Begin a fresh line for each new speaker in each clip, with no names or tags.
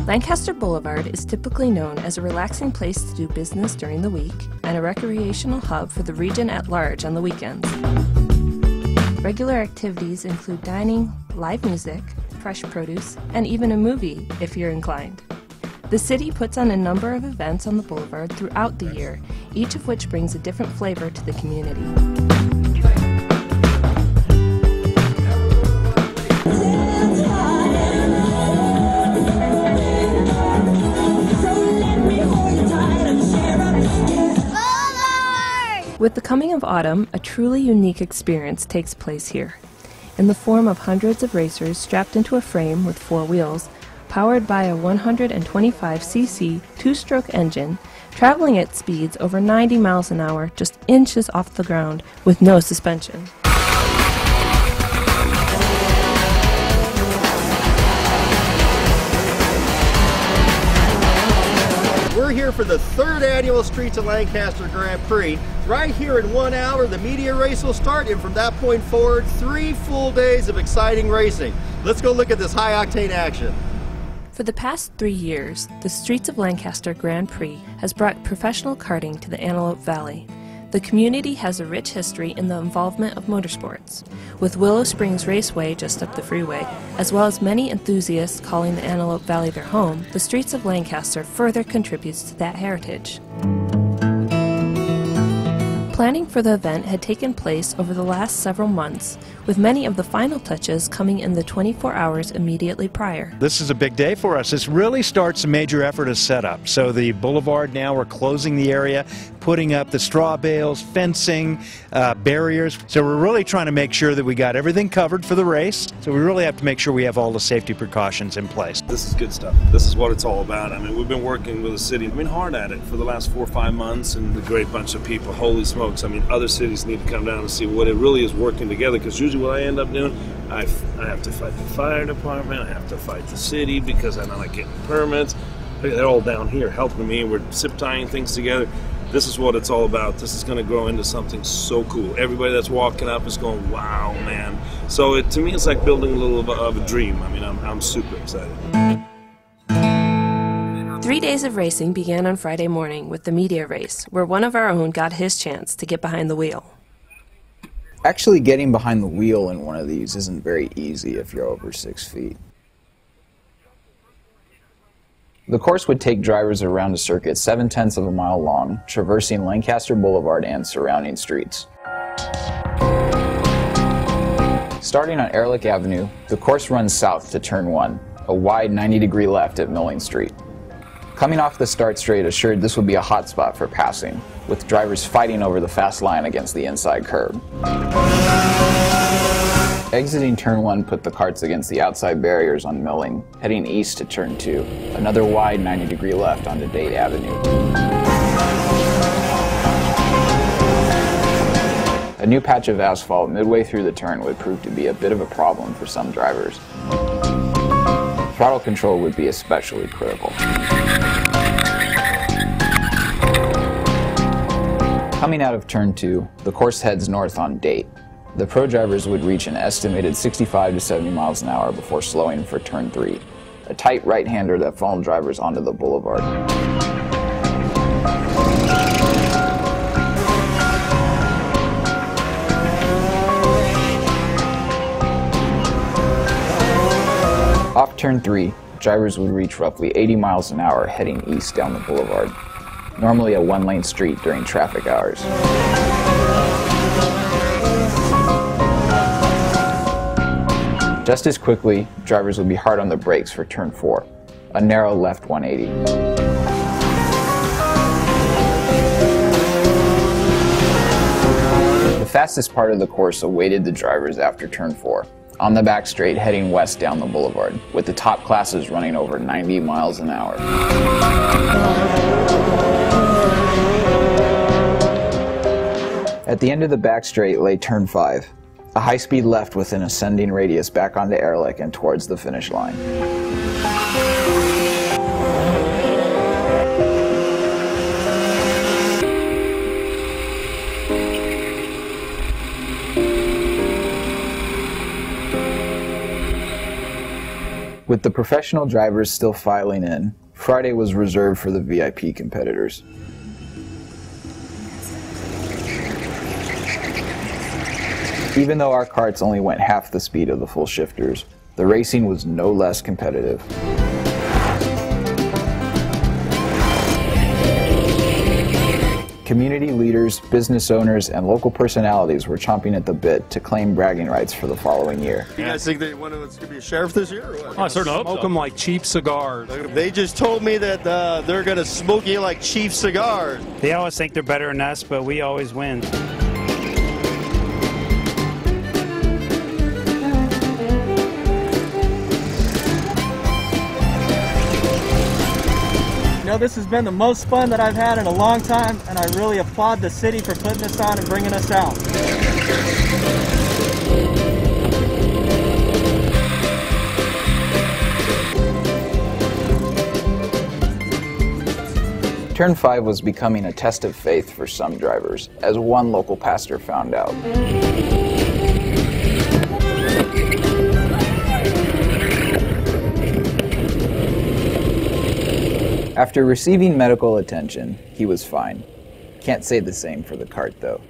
Lancaster Boulevard is typically known as a relaxing place to do business during the week and a recreational hub for the region at large on the weekends. Regular activities include dining, live music, fresh produce, and even a movie if you're inclined. The city puts on a number of events on the boulevard throughout the year, each of which brings a different flavor to the community. With the coming of autumn, a truly unique experience takes place here, in the form of hundreds of racers strapped into a frame with 4 wheels, powered by a 125cc 2-stroke engine, traveling at speeds over 90 miles an hour just inches off the ground with no suspension.
We're here for the 3rd annual Streets of Lancaster Grand Prix. Right here in 1 hour, the media race will start, and from that point forward, 3 full days of exciting racing. Let's go look at this high-octane action.
For the past 3 years, the Streets of Lancaster Grand Prix has brought professional karting to the Antelope Valley. The community has a rich history in the involvement of motorsports, with Willow Springs Raceway just up the freeway, as well as many enthusiasts calling the Antelope Valley their home. The Streets of Lancaster further contributes to that heritage. Planning for the event had taken place over the last several months, with many of the final touches coming in the 24 hours immediately prior.
This is a big day for us. This really starts a major effort of setup. So the boulevard now, we're closing the area, putting up the straw bales, fencing, barriers. So we're really trying to make sure that we got everything covered for the race. So we really have to make sure we have all the safety precautions in place.
This is good stuff. This is what it's all about. I mean, we've been working with the city. We've been hard at it for the last 4 or 5 months, and a great bunch of people. Holy smokes. I mean, other cities need to come down and see what it really is working together, because usually what I end up doing, I have to fight the fire department, I have to fight the city because I'm not getting permits. They're all down here helping me, and we're zip tying things together. This is what it's all about. This is going to grow into something so cool. Everybody that's walking up is going, wow, man. So to me, it's like building a little of a dream. I mean, I'm super excited.
3 days of racing began on Friday morning with the media race, where one of our own got his chance to get behind the wheel.
Actually, getting behind the wheel in one of these isn't very easy if you're over 6 feet. The course would take drivers around a circuit 7/10 of a mile long, traversing Lancaster Boulevard and surrounding streets. Starting on Ehrlich Avenue, the course runs south to Turn 1, a wide 90-degree left at Milling Street. Coming off the start straight assured this would be a hot spot for passing, with drivers fighting over the fast line against the inside curb. Exiting Turn 1 put the karts against the outside barriers on Milling, heading east to Turn 2, another wide 90-degree left onto Date Avenue. A new patch of asphalt midway through the turn would prove to be a bit of a problem for some drivers. Throttle control would be especially critical. Coming out of Turn 2, the course heads north on Date. The pro drivers would reach an estimated 65 to 70 miles an hour before slowing for Turn 3, a tight right-hander that funneled drivers onto the boulevard. Off Turn 3, drivers would reach roughly 80 miles an hour heading east down the boulevard, normally a one-lane street during traffic hours. Just as quickly, drivers would be hard on the brakes for Turn 4, a narrow left 180. The fastest part of the course awaited the drivers after Turn 4, on the back straight heading west down the boulevard, with the top classes running over 90 miles an hour. At the end of the back straight lay Turn 5, a high-speed left with an ascending radius back onto Ehrlich and towards the finish line. With the professional drivers still filing in, Friday was reserved for the VIP competitors. Even though our karts only went half the speed of the full shifters, the racing was no less competitive. Community leaders, business owners, and local personalities were chomping at the bit to claim bragging rights for the following year.
You guys think that one of us could be a sheriff this year, or what?
I certainly hope so. Smoke them like cheap cigars.
They just told me that they're going to smoke you like cheap cigars.
They always think they're better than us, but we always win.
You know, this has been the most fun that I've had in a long time, and I really applaud the city for putting this on and bringing us out.
Turn 5 was becoming a test of faith for some drivers, as one local pastor found out. After receiving medical attention, he was fine. Can't say the same for the kart, though.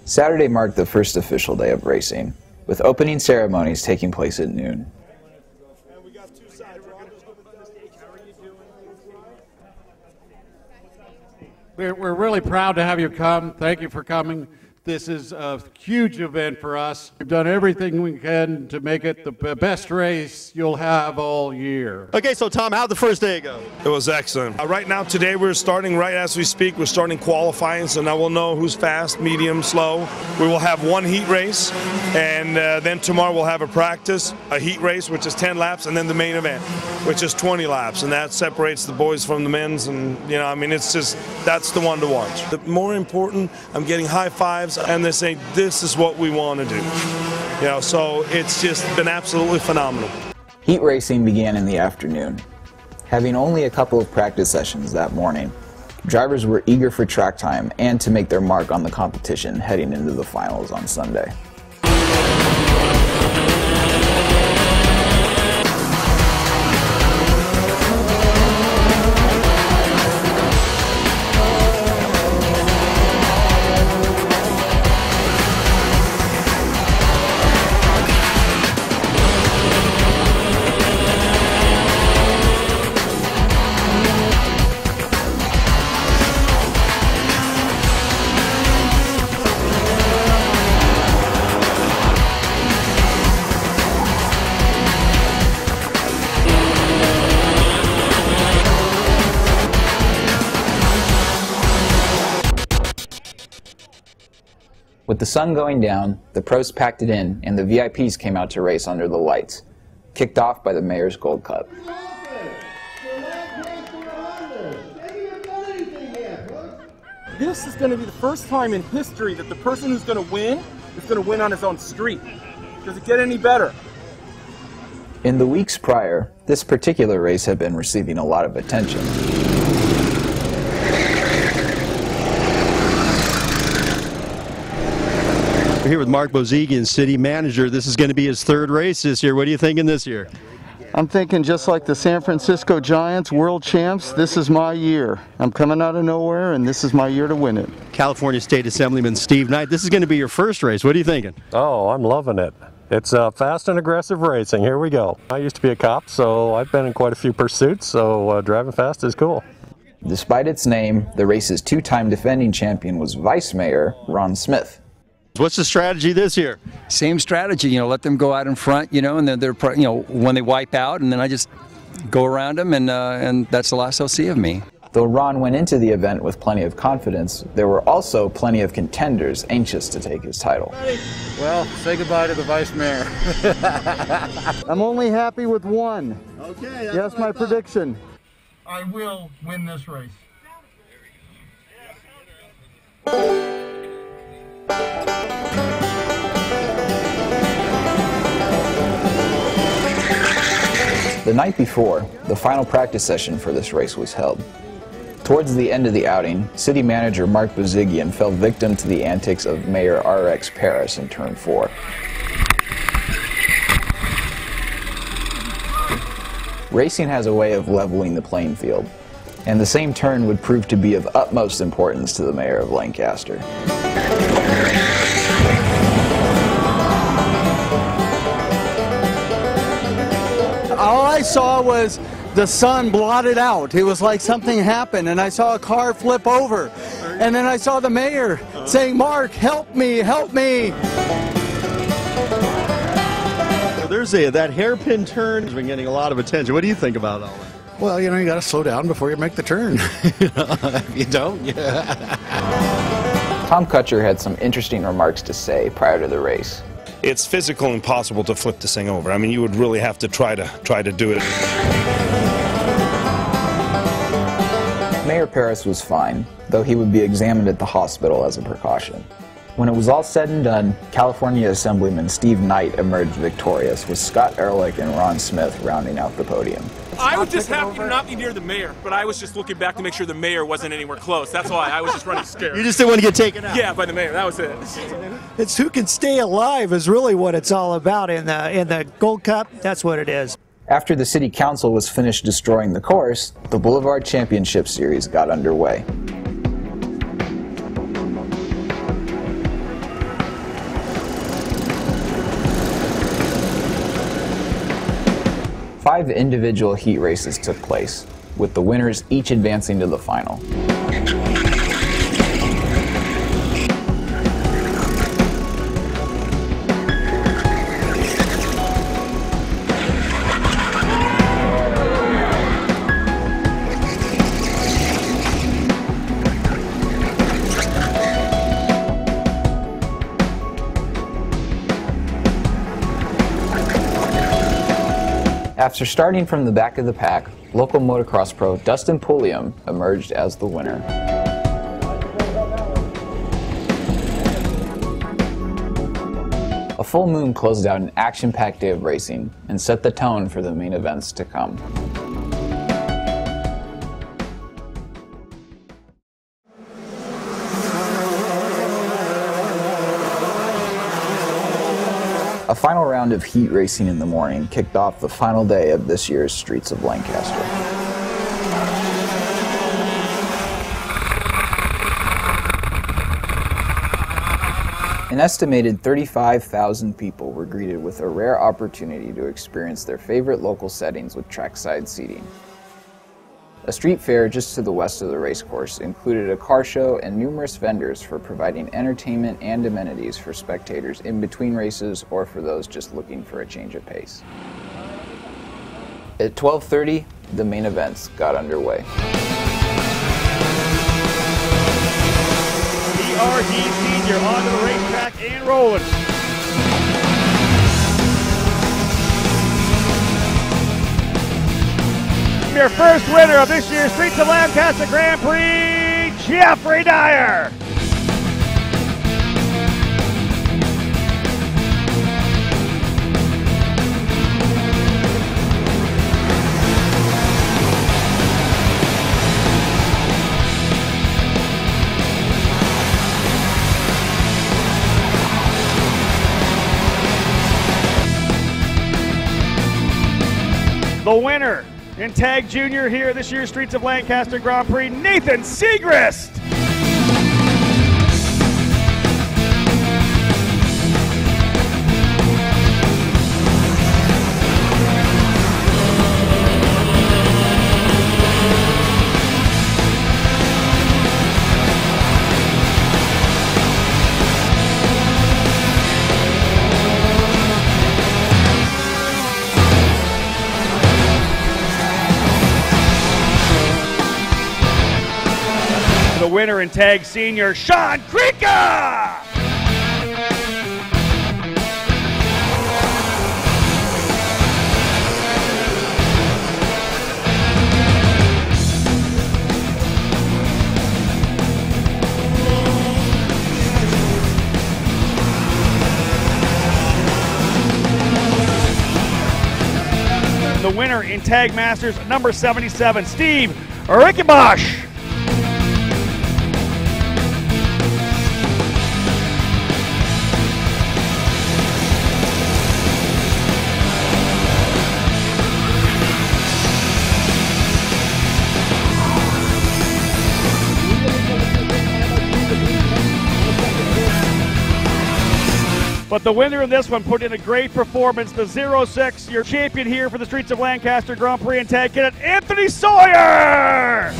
Saturday marked the first official day of racing, with opening ceremonies taking place at noon.
We're really proud to have you come. Thank you for coming. This is a huge event for us. We've done everything we can to make it the best race you'll have all year.
Okay, so Tom, how'd the first day go?
It was excellent. Right now, today, we're starting right as we speak. We're starting qualifying, so now we'll know who's fast, medium, slow. We will have one heat race, and then tomorrow we'll have a practice, a heat race, which is 10 laps, and then the main event, which is 20 laps, and that separates the boys from the men's, and, you know, I mean, it's just, that's the one to watch. The more important, I'm getting high fives, and they say, this is what we want to do. You know, so it's just been absolutely phenomenal.
Heat racing began in the afternoon. Having only a couple of practice sessions that morning, drivers were eager for track time and to make their mark on the competition heading into the finals on Sunday. With the sun going down, the pros packed it in, and the VIPs came out to race under the lights, kicked off by the Mayor's Gold Cup.
This is going to be the first time in history that the person who's going to win on his own street. Does it get any better?
In the weeks prior, this particular race had been receiving a lot of attention.
We're here with Mark Bozigian, city manager. This is going to be his third race this year. What are you thinking this year?
I'm thinking just like the San Francisco Giants, world champs, this is my year. I'm coming out of nowhere, and this is my year to win it.
California State Assemblyman Steve Knight, this is going to be your first race. What are you thinking?
Oh, I'm loving it. It's fast and aggressive racing. Here we go. I used to be a cop, so I've been in quite a few pursuits, so driving fast is cool.
Despite its name, the race's two-time defending champion was Vice Mayor Ron Smith.
What's the strategy this year?
Same strategy, you know, let them go out in front, you know, and then they're, you know, when they wipe out, and then I just go around them, and that's the last they'll see of me.
Though Ron went into the event with plenty of confidence, there were also plenty of contenders anxious to take his title.
Well, say goodbye to the Vice Mayor.
I'm only happy with one.
Okay.
That's my prediction.
I will win this race.
The night before, the final practice session for this race was held. Towards the end of the outing, city manager Mark Bozigian fell victim to the antics of Mayor RX Paris in turn 4. Racing has a way of leveling the playing field, and the same turn would prove to be of utmost importance to the mayor of Lancaster.
All I saw was the sun blotted out. It was like something happened, and I saw a car flip over. And then I saw the mayor saying, "Mark, help me, help me."
So there's that hairpin turn has been getting a lot of attention. What do you think about all that?
Well, you know, you got to slow down before you make the turn. If you don't, yeah.
Tom Kutcher had some interesting remarks to say prior to the race.
It's physical impossible to flip this thing over. I mean, you would really have to try to do it.
Mayor Paris was fine, though he would be examined at the hospital as a precaution. When it was all said and done, California Assemblyman Steve Knight emerged victorious, with Scott Ehrlich and Ron Smith rounding out the podium.
I was just happy to not be near the mayor, but I was just looking back to make sure the mayor wasn't anywhere close. That's why I was just running scared.
You just didn't want to get taken out?
Yeah, by the mayor. That was it.
It's who can stay alive is really what it's all about in the Gold Cup. That's what it is.
After the city council was finished destroying the course, the Boulevard Championship Series got underway. Five individual heat races took place, with the winners each advancing to the final. After starting from the back of the pack, local motocross pro Dustin Pulliam emerged as the winner. A full moon closed out an action-packed day of racing and set the tone for the main events to come. A final round of heat racing in the morning kicked off the final day of this year's Streets of Lancaster. An estimated 35,000 people were greeted with a rare opportunity to experience their favorite local settings with trackside seating. A street fair just to the west of the racecourse included a car show and numerous vendors for providing entertainment and amenities for spectators in between races or for those just looking for a change of pace. At 12:30, the main events got underway.
PRD Senior onto the racetrack and rolling. Your first winner of this year's Streets of Lancaster Grand Prix, Jeffrey Dyer. The winner in Tag Junior here this year's Streets of Lancaster Grand Prix, Nathan Segrist. The winner in Tag Senior, Sean Krika! The winner in Tag Masters, number 77, Steve Rickenbosch. But the winner in this one put in a great performance. The 06, your champion here for the Streets of Lancaster Grand Prix and Tag Cadet, Anthony Sawyer!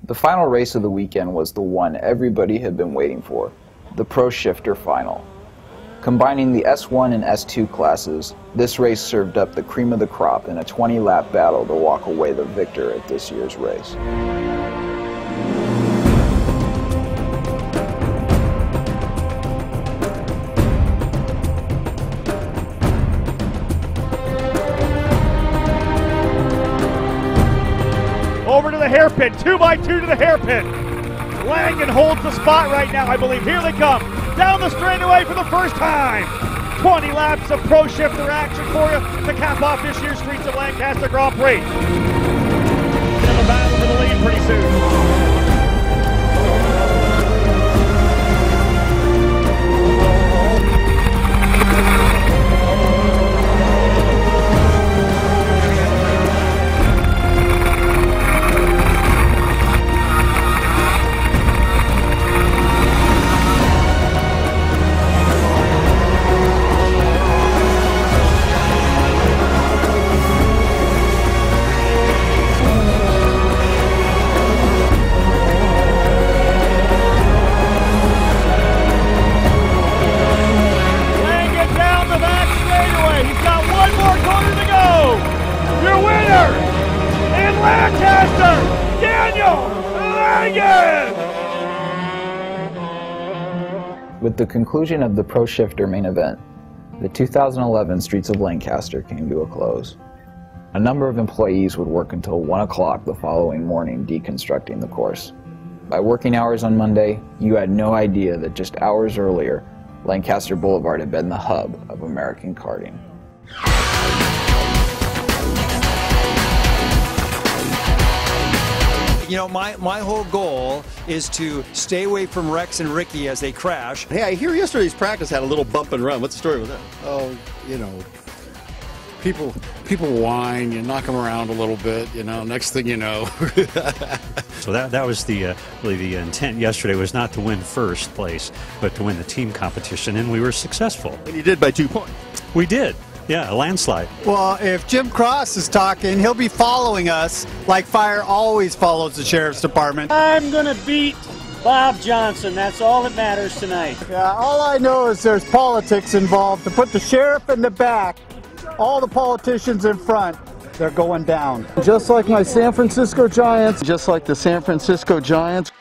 The final race of the weekend was the one everybody had been waiting for, the Pro Shifter Final. Combining the S1 and S2 classes, this race served up the cream of the crop in a 20-lap battle to walk away the victor at this year's race.
Over to the hairpin, 2x2 to the hairpin. Langan holds the spot right now, I believe. Here they come, down the straightaway for the first time. 20 laps of Pro Shifter action for you to cap off this year's Streets of Lancaster Grand Prix. We'll have a battle for the lead pretty soon.
With the conclusion of the Pro Shifter main event, the 2011 Streets of Lancaster came to a close. A number of employees would work until 1 o'clock the following morning deconstructing the course. By working hours on Monday, you had no idea that just hours earlier, Lancaster Boulevard had been the hub of American karting.
You know, my whole goal is to stay away from Rex and Ricky as they crash.
Hey, I hear yesterday's practice had a little bump and run. What's the story with that?
Oh, you know, people whine, you knock them around a little bit, you know, next thing you know.
So that was the really the intent yesterday, was not to win first place, but to win the team competition, and we were successful.
And you did by 2 points.
We did. Yeah, a landslide.
Well, if Jim Cross is talking, he'll be following us like fire always follows the Sheriff's Department.
I'm going to beat Bob Johnson. That's all that matters tonight.
Yeah, all I know is there's politics involved. To put the sheriff in the back, all the politicians in front, they're going down. Just like my San Francisco Giants.
Just like the San Francisco Giants.